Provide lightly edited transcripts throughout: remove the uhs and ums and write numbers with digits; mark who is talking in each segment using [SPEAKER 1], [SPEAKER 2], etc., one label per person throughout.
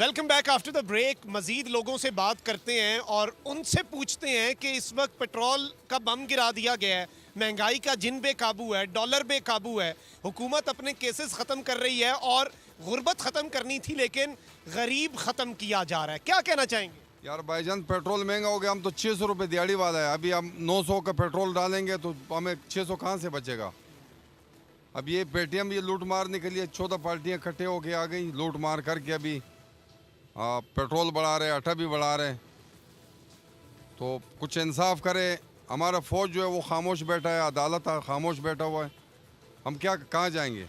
[SPEAKER 1] Welcome back after the break. मजीद लोगों से बात करते हैं और उनसे पूछते हैं कि इस वक्त पेट्रोल का बम गिरा दिया गया है, महंगाई का जिन बेकाबू है, डॉलर बेकाबू है, हुकूमत अपने केसेस ख़त्म कर रही है और गुर्बत ख़त्म करनी थी लेकिन गरीब ख़त्म किया जा रहा है। क्या कहना चाहेंगे?
[SPEAKER 2] यार भाईजान, पेट्रोल महंगा हो गया। हम तो 600 रुपये दिहाड़ी वाला है। अभी हम 900 का पेट्रोल डालेंगे तो हमें 600 कहाँ से बचेगा? अब ये पेटीएम ये लूट मारने के लिए 14 पार्टियाँ इकट्ठे होके आ गई, लूट मार करके अभी पेट्रोल बढ़ा रहे, आटा भी बढ़ा रहे। तो कुछ इंसाफ करे। हमारा फौज जो है वो खामोश बैठा है, अदालत खामोश बैठा हुआ है। हम क्या कहाँ जाएंगे?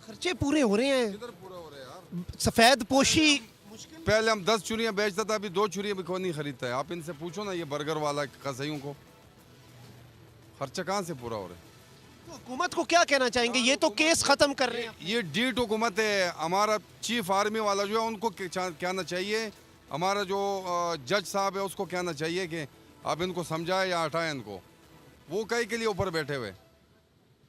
[SPEAKER 1] खर्चे पूरे हो रहे हैं,
[SPEAKER 2] किधर पूरा हो रहा है यार?
[SPEAKER 1] सफ़ेद पोशी मुश्किल।
[SPEAKER 2] पहले हम 10 चूड़ियाँ बेचता था, अभी 2 चूड़ियाँ भी कौन नहीं खरीदता है। आप इनसे पूछो ना, ये बर्गर वाला कसाईयों को खर्चा कहाँ से पूरा हो रहा है?
[SPEAKER 1] तो हुकूमत को क्या कहना चाहेंगे? ये तो केस ख़त्म कर रहे हैं।
[SPEAKER 2] ये डीट हुकूमत है। हमारा चीफ आर्मी वाला जो है उनको कहना चाहिए, हमारा जो जज साहब है उसको कहना चाहिए कि आप इनको समझाएं या हटाएं इनको। वो कई के लिए ऊपर बैठे हुए,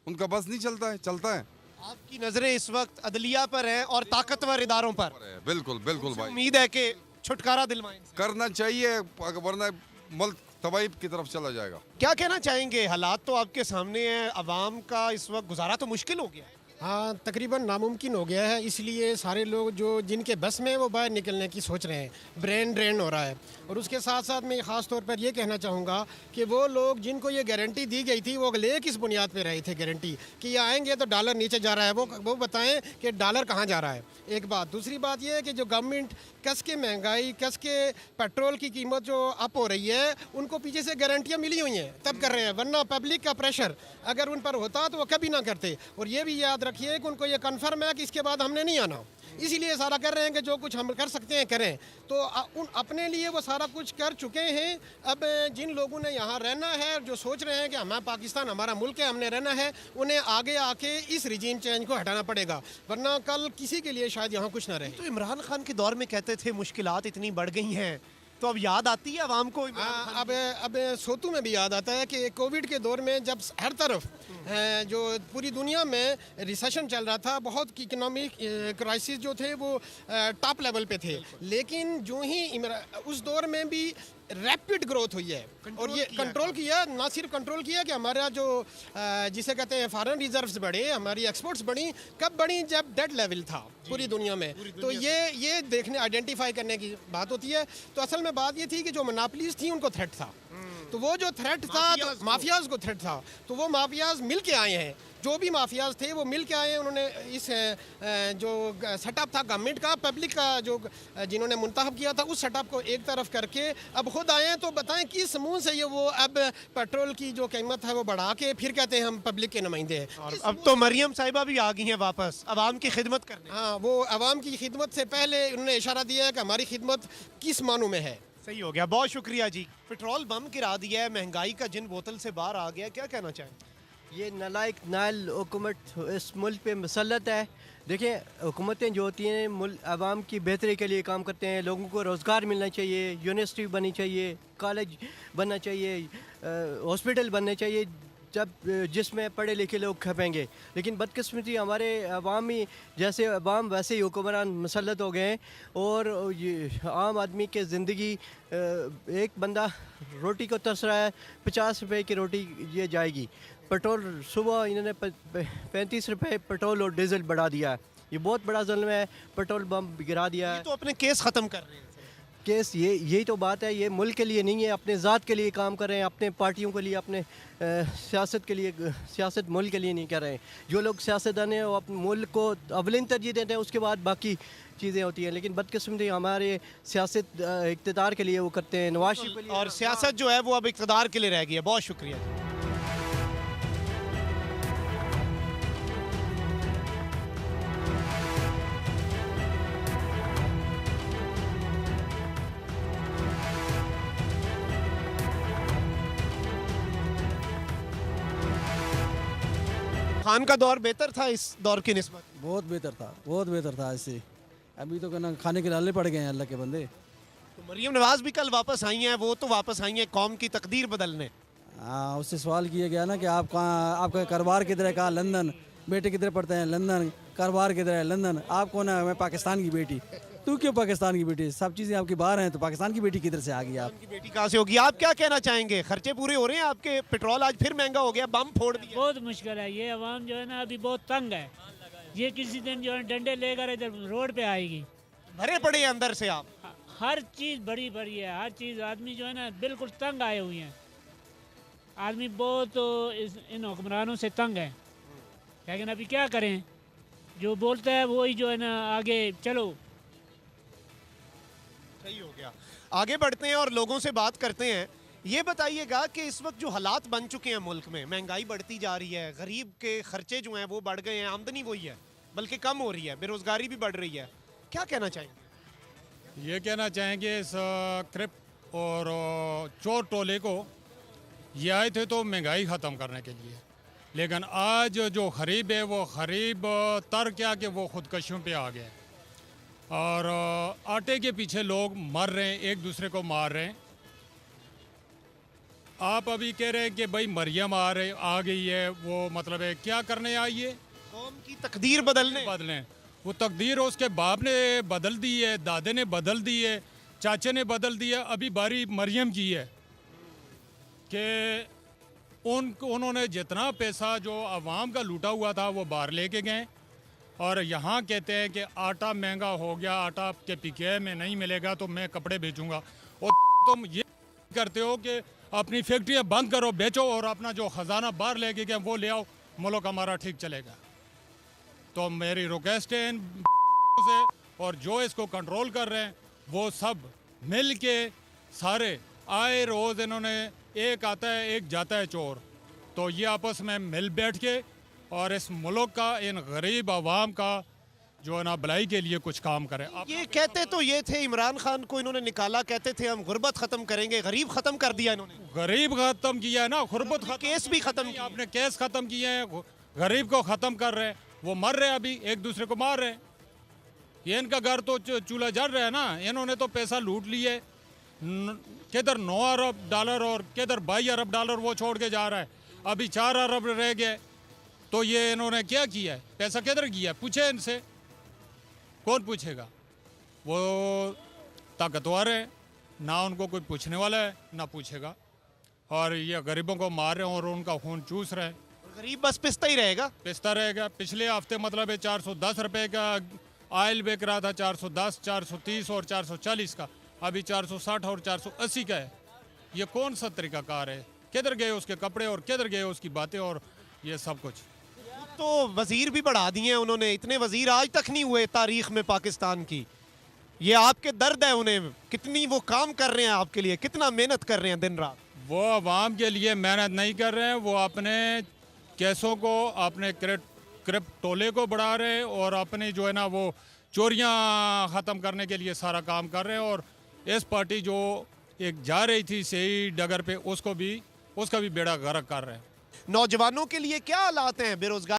[SPEAKER 2] उनका बस नहीं चलता है।
[SPEAKER 1] आपकी नज़रें इस वक्त अदलिया पर हैं और ताकतवर इदारों पर।
[SPEAKER 2] बिल्कुल बिल्कुल भाई,
[SPEAKER 1] उम्मीद है कि छुटकारा दिलवाएं।
[SPEAKER 2] करना चाहिए, वरना मुल्क तबाही की तरफ चला जाएगा।
[SPEAKER 1] क्या कहना चाहेंगे? हालात तो आपके सामने हैं, अवाम का इस वक्त गुजारा तो मुश्किल हो गया है।
[SPEAKER 3] हाँ, तकरीबन नामुमकिन हो गया है। इसलिए सारे लोग जो जिनके बस में है वो बाहर निकलने की सोच रहे हैं। ब्रेन ड्रेन हो रहा है। और उसके साथ साथ मैं ख़ास तौर पर ये कहना चाहूँगा कि वो लोग जिनको ये गारंटी दी गई थी वो ले किस बुनियाद पे रहे थे गारंटी कि ये आएंगे तो डॉलर नीचे जा रहा है, वो बताएं कि डॉलर कहाँ जा रहा है। एक बात। दूसरी बात ये है कि जो गवर्नमेंट कस के महंगाई, कस के पेट्रोल की कीमत जो अप हो रही है, उनको पीछे से गारंटियाँ मिली हुई हैं तब कर रहे हैं, वरना पब्लिक का प्रेशर अगर उन पर होता तो वो कभी ना करते। और ये भी याद रखिए कि उनको ये कन्फर्म है कि इसके बाद हमने नहीं आना, इसीलिए सारा कर रहे हैं कि जो कुछ हम कर सकते हैं करें। तो उन अपने लिए वो सारा कुछ कर चुके हैं। अब जिन लोगों ने यहाँ रहना है, जो सोच रहे हैं कि हमारा पाकिस्तान हमारा मुल्क है, हमने रहना है, उन्हें आगे आके इस रिजीम चेंज को हटाना पड़ेगा, वरना कल किसी के लिए शायद यहाँ कुछ ना रहे।
[SPEAKER 1] तो इमरान खान के दौर में कहते थे मुश्किलात इतनी बढ़ गई हैं, तो अब याद आती है अवाम को?
[SPEAKER 3] अब सोतू में भी याद आता है कि कोविड के दौर में जब हर तरफ जो पूरी दुनिया में रिसेशन चल रहा था, बहुत इकोनॉमिक क्राइसिस जो थे वो टॉप लेवल पे थे, लेकिन जो ही उस दौर में भी रैपिड ग्रोथ हुई है और ये कंट्रोल किया, ना सिर्फ कंट्रोल किया कि हमारा जो जिसे कहते हैं फॉरेन रिजर्व्स बढ़े, हमारी एक्सपोर्ट्स बढ़ी। कब बढ़ी? जब डेट लेवल था पूरी दुनिया में। तो ये देखने आइडेंटिफाई करने की बात होती है। तो असल में बात ये थी कि जो मोनोपोलीज थी उनको थ्रेट था, तो वो जो थ्रेट था माफियाज को थ्रेट था, तो वो माफियाज मिल के आए हैं। जो भी माफियाज थे वो मिल के आए हैं। उन्होंने इस जो सेटअप था गवर्नमेंट का, पब्लिक का जो जिन्होंने मुंतखब किया था, उस सेटअप को एक तरफ करके अब खुद आए हैं। तो बताएं किस मुंह से ये वो अब पेट्रोल की जो कीमत है वो बढ़ा के फिर कहते हैं हम पब्लिक के नुमाइंदे हैं।
[SPEAKER 1] और अब तो मरियम साहिबा भी आ गई हैं वापस अवाम की खिदमत करने।
[SPEAKER 3] हाँ, वो अवाम की खिदमत से पहले उन्होंने इशारा दिया है कि हमारी खिदमत किस मानों में है।
[SPEAKER 1] सही हो गया, बहुत शुक्रिया जी। पेट्रोल बम गिरा दिया है, महंगाई का जिन बोतल से बाहर आ गया, क्या कहना चाहें?
[SPEAKER 4] ये नालायक नाल हुकूमत इस मुल्क पे मुसल्लत है। देखिए, हुकूमतें जो होती हैं मुल्क आवाम की बेहतरी के लिए काम करते हैं। लोगों को रोज़गार मिलना चाहिए, यूनिवर्सिटी बननी चाहिए, कॉलेज बनना चाहिए, हॉस्पिटल बनने चाहिए जब जिसमें पढ़े लिखे लोग खपेंगे। लेकिन बदकिस्मती हमारे अवामी जैसे अवाम वैसे ही हुक्मरान मुसल्लत हो गए हैं और ये आम आदमी के ज़िंदगी, एक बंदा रोटी को तरस रहा है, 50 रुपए की रोटी ये जाएगी। पेट्रोल सुबह इन्होंने 35 रुपए पेट्रोल और डीजल बढ़ा दिया है। ये बहुत बड़ा जुल्म है। पेट्रोल बम गिरा दिया है।
[SPEAKER 1] तो अपने केस ख़त्म कर रहे हैं।
[SPEAKER 4] केस यही तो बात है। ये मुल्क के लिए नहीं है, अपने ज़ात के लिए काम कर रहे हैं, अपने पार्टियों के लिए, अपने सियासत के लिए। सियासत मुल्क के लिए नहीं कर रहे हैं। जो लोग सियासतदान हैं वो अपने मुल्क को अवलिन तरजीह देते हैं, उसके बाद बाकी चीज़ें होती हैं। लेकिन बदकिस्मती हमारे सियासत इक़्तिदार के लिए वो करते हैं, नवाज शरीफ के लिए।
[SPEAKER 1] और सियासत जो है वो अब इक़्तिदार के लिए रह गई है। बहुत शुक्रिया। खान का दौर बेहतर था इस दौर की निस्बत?
[SPEAKER 5] बहुत बेहतर था इससे। अभी तो कहना खाने के लाले पड़ गए हैं अल्लाह के बंदे।
[SPEAKER 1] तो मरियम नवाज भी कल वापस आई हैं, वो तो वापस आई हैं कौम की तकदीर बदलने।
[SPEAKER 5] हाँ, उससे सवाल किया गया ना कि आप कहाँ, आपका कारोबार किधर है? कहाँ? लंदन। बेटे किधर पढ़ते हैं? लंदन। कारोबार किधर है? लंदन। आप कौन है? मैं पाकिस्तान की बेटी। तू क्यों पाकिस्तान की बेटी? सब चीज़ें आपकी बाहर हैं, तो पाकिस्तान की बेटी किधर से आ गई आप?
[SPEAKER 1] की बेटी कहाँ से होगी? आप क्या कहना चाहेंगे? खर्चे पूरे हो रहे हैं आपके? पेट्रोल आज फिर महंगा हो गया, बम फोड़ दिया।
[SPEAKER 6] बहुत मुश्किल है, ये आवाम जो है ना अभी बहुत तंग है। ये किसी दिन जो है डंडे लेकर इधर रोड पे आएगी।
[SPEAKER 1] भरे पड़े हैं अंदर से आप।
[SPEAKER 6] हर चीज़ बड़ी बड़ी है, हर चीज़। आदमी जो है ना बिल्कुल तंग आए हुए हैं। आदमी बहुत इन हुक्मरानों से तंग है, लेकिन अभी क्या करें? जो बोलता है वही जो है ना आगे चलो।
[SPEAKER 1] सही हो गया। आगे बढ़ते हैं और लोगों से बात करते हैं। ये बताइएगा कि इस वक्त जो हालात बन चुके हैं मुल्क में, महंगाई बढ़ती जा रही है, गरीब के खर्चे जो हैं वो बढ़ गए हैं, आमदनी वही है बल्कि कम हो रही है, बेरोजगारी भी बढ़ रही है, क्या कहना चाहेंगे?
[SPEAKER 7] ये कहना चाहेंगे इस क्रिप्ट और चोर टोले को, ये आए थे तो महंगाई ख़त्म करने के लिए, लेकिन आज जो गरीब है वो गरीब तर क्या कि वो खुदकशियों पे आ गए और आटे के पीछे लोग मर रहे हैं, एक दूसरे को मार रहे हैं। आप अभी कह रहे हैं कि भाई मरियम आ गई है, वो मतलब है क्या करने आई है?
[SPEAKER 1] कौम की तकदीर बदलने।
[SPEAKER 7] बदलें। वो तकदीर उसके बाप ने बदल दी है, दादे ने बदल दी है, चाचे ने बदल दी है। अभी बारी मरियम की है कि उन्होंने जितना पैसा जो आवाम का लूटा हुआ था वो बाहर लेके गए और यहाँ कहते हैं कि आटा महंगा हो गया, आटा के पीके में नहीं मिलेगा तो मैं कपड़े बेचूंगा। और तुम ये करते हो कि अपनी फैक्ट्रियाँ बंद करो, बेचो और अपना जो ख़जाना बाहर लेके गए वो ले आओ, मुल्क हमारा ठीक चलेगा। तो मेरी रिक्वेस्ट है इन से, और जो इसको कंट्रोल कर रहे हैं वो सब मिल के सारे आए रोज़ इन्होंने, एक आता है एक जाता है चोर, तो ये आपस में मिल बैठ के और इस मुल्क का, इन गरीब आवाम का जो है ना भलाई के लिए कुछ काम करें।
[SPEAKER 1] ये कहते तो ये थे, इमरान खान को इन्होंने निकाला, कहते थे हम गुर्बत खत्म करेंगे, गरीब खत्म कर दिया इन्होंने।
[SPEAKER 7] गरीब ख़त्म किया है ना, गुर्बत खत्म,
[SPEAKER 1] केस भी खत्म किए।
[SPEAKER 7] आपने केस ख़त्म किए हैं, गरीब को ख़त्म कर रहे हैं, वो मर रहे हैं, अभी एक दूसरे को मार रहे हैं। ये इनका घर तो चूल्हा जल रहा है ना, इन्होंने तो पैसा लूट लिए, किधर 9 अरब डॉलर और किधर 22 अरब डॉलर वो छोड़ के जा रहा है, अभी 4 अरब रह गए। तो ये इन्होंने क्या किया है? पैसा किधर गया? पूछे इनसे, कौन पूछेगा? वो ताकतवर है, ना उनको कोई पूछने वाला है ना पूछेगा, और ये गरीबों को मार रहे हैं और उनका खून चूस रहे हैं।
[SPEAKER 1] गरीब बस पिसता ही रहेगा।
[SPEAKER 7] पिसता रहेगा। पिछले हफ्ते मतलब है 410 रुपये का ऑयल बिक रहा था, 410, 430 और 440 का, अभी 460 और 480 का है। ये कौन सा तरीकाकार है? किधर गए उसके कपड़े और किधर गए उसकी बातें और ये सब कुछ?
[SPEAKER 1] तो वजीर भी बढ़ा दिए हैं उन्होंने, इतने वजीर आज तक नहीं हुए तारीख में पाकिस्तान की। ये आपके दर्द है उन्हें, कितनी वो काम कर रहे हैं आपके लिए, कितना मेहनत कर रहे हैं दिन रात।
[SPEAKER 7] वो आवाम के लिए मेहनत नहीं कर रहे हैं, वो अपने केसों को, अपने क्रिप्ट टोले को बढ़ा रहे हैं और अपनी जो है ना वो चोरियां ख़त्म करने के लिए सारा काम कर रहे हैं। और इस पार्टी जो एक जा रही थी सही डगर पे, उसका भी बेड़ा गर्क कर रहे हैं।
[SPEAKER 1] नौजवानों के लिए क्या हालात हैं? बेरोजगार